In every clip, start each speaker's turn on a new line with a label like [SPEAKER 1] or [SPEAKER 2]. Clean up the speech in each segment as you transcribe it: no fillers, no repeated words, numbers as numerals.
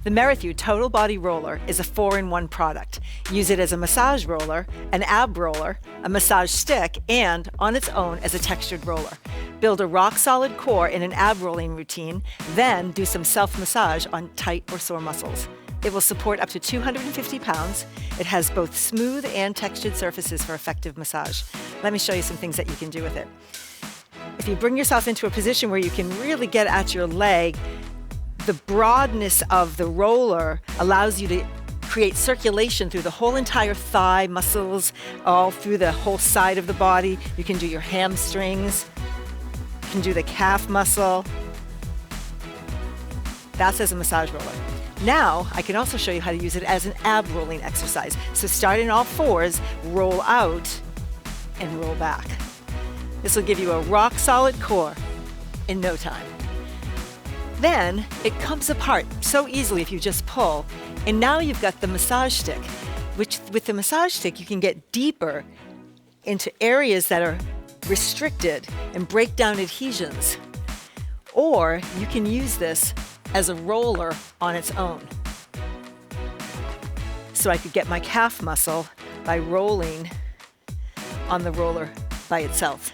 [SPEAKER 1] The Merrithew Total Body Roller is a 4-in-1 product. Use it as a massage roller, an ab roller, a massage stick, and on its own as a textured roller. Build a rock-solid core in an ab rolling routine, then do some self-massage on tight or sore muscles. It will support up to 250 pounds. It has both smooth and textured surfaces for effective massage. Let me show you some things that you can do with it. If you bring yourself into a position where you can really get at your leg, the broadness of the roller allows you to create circulation through the whole entire thigh muscles, all through the whole side of the body. You can do your hamstrings, you can do the calf muscle. That's as a massage roller. Now, I can also show you how to use it as an ab rolling exercise. So start in all fours, roll out, and roll back. This will give you a rock solid core in no time. Then it comes apart so easily if you just pull. And now you've got the massage stick, which with the massage stick you can get deeper into areas that are restricted and break down adhesions. Or you can use this as a roller on its own. So I could get my calf muscle by rolling on the roller by itself.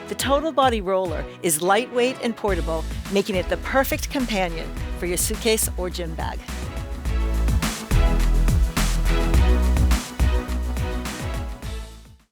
[SPEAKER 1] The Total Body Roller is lightweight and portable, making it the perfect companion for your suitcase or gym bag.